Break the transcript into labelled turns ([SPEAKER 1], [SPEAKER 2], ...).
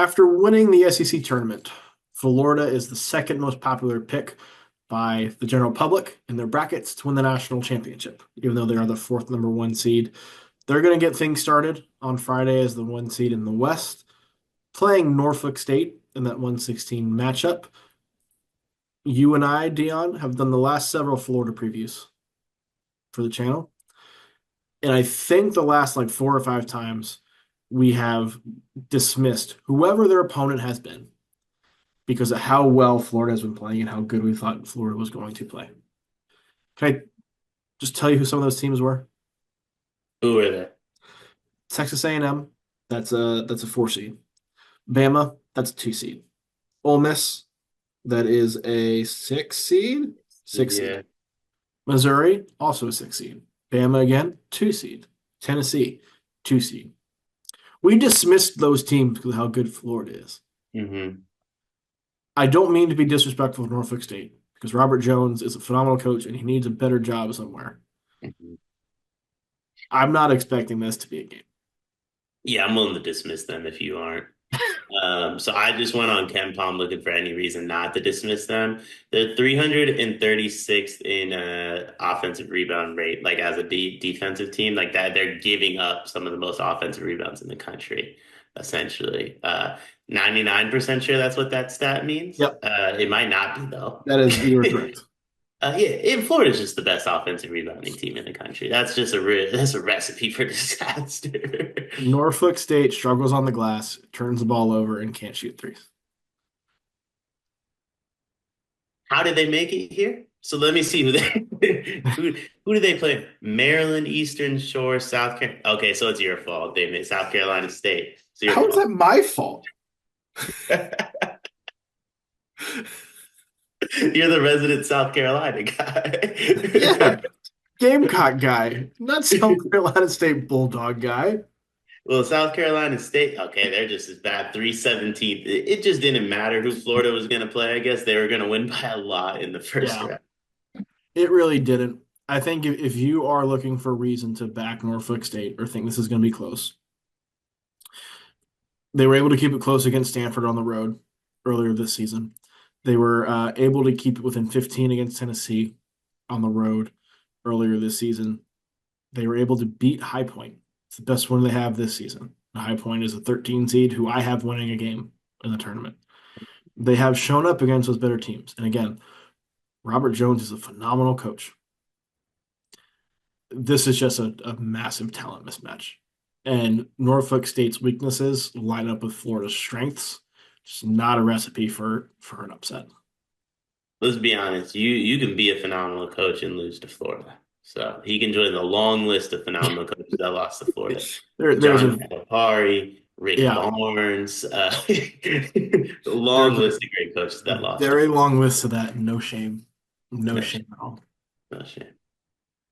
[SPEAKER 1] After winning the SEC tournament, Florida is the second most popular pick by the general public in their brackets to win the national championship, even though they are the fourth number one seed. They're going to get things started on Friday as the one seed in the West, playing Norfolk State in that 116 matchup. You and I, Dion, have done the last several Florida previews for the channel. And I think the last like 4 or 5 times we have dismissed whoever their opponent has been because of how well Florida has been playing and how good we thought Florida was going to play. Can I just tell you who some of those teams were?
[SPEAKER 2] Who are they?
[SPEAKER 1] Texas A&M, that's a 4 seed. Bama, that's a 2 seed. Ole Miss, that is a 6 seed. 6 seed.
[SPEAKER 2] Yeah.
[SPEAKER 1] Missouri, also a 6 seed. Bama again, 2 seed. Tennessee, 2 seed. We dismissed those teams because of how good Florida is.
[SPEAKER 2] hmm
[SPEAKER 1] I don't mean to be disrespectful to Norfolk State because Robert Jones is a phenomenal coach and he needs a better job somewhere. I'm not expecting this to be a game.
[SPEAKER 2] Yeah, I'm willing to dismiss them if you aren't. So I just went on Ken Palm looking for any reason not to dismiss them. They're 336th in offensive rebound rate, like as a defensive team, like that. They're giving up some of the most offensive rebounds in the country, essentially. 99% sure that's what that stat means.
[SPEAKER 1] Yep,
[SPEAKER 2] It might not be though.
[SPEAKER 1] you are correct.
[SPEAKER 2] Yeah, in Florida's just the best offensive rebounding team in the country. That's just that's a recipe for disaster.
[SPEAKER 1] Norfolk State struggles on the glass, turns the ball over, and can't shoot threes.
[SPEAKER 2] How did they make it here? So let me see who they who do they play? Maryland, Eastern Shore, South Carolina. Okay, so it's your fault. They made South Carolina State. It's your
[SPEAKER 1] How is
[SPEAKER 2] fault.
[SPEAKER 1] that my fault?
[SPEAKER 2] You're the resident South Carolina
[SPEAKER 1] Yeah,
[SPEAKER 2] guy.
[SPEAKER 1] Gamecock guy, not South Carolina State Bulldog guy.
[SPEAKER 2] Well, South Carolina State, okay, they're just as bad. 317. It just didn't matter who Florida was going to play. I guess they were going to win by a lot in the first
[SPEAKER 1] Yeah,
[SPEAKER 2] round.
[SPEAKER 1] it really didn't. I think if you are looking for a reason to back Norfolk State or think this is going to be close, they were able to keep it close against Stanford on the road earlier this season. They were able to keep it within 15 against Tennessee on the road earlier this season. They were able to beat High Point. It's the best one they have this season. High Point is a 13 seed who I have winning a game in the tournament. They have shown up against those better teams. And again, Robert Jones is a phenomenal coach. This is just a massive talent mismatch. And Norfolk State's weaknesses line up with Florida's strengths. It's not a recipe for an upset.
[SPEAKER 2] Let's be honest. You can be a phenomenal coach and lose to Florida. So he can join the long list of phenomenal coaches that lost to Florida.
[SPEAKER 1] There's
[SPEAKER 2] John
[SPEAKER 1] a
[SPEAKER 2] Calipari, Rick
[SPEAKER 1] yeah,
[SPEAKER 2] Barnes, a long
[SPEAKER 1] there's a
[SPEAKER 2] list of great coaches that lost to
[SPEAKER 1] very
[SPEAKER 2] Florida.
[SPEAKER 1] long list of that. No shame. No
[SPEAKER 2] No
[SPEAKER 1] shame
[SPEAKER 2] shame.
[SPEAKER 1] at all.
[SPEAKER 2] No shame.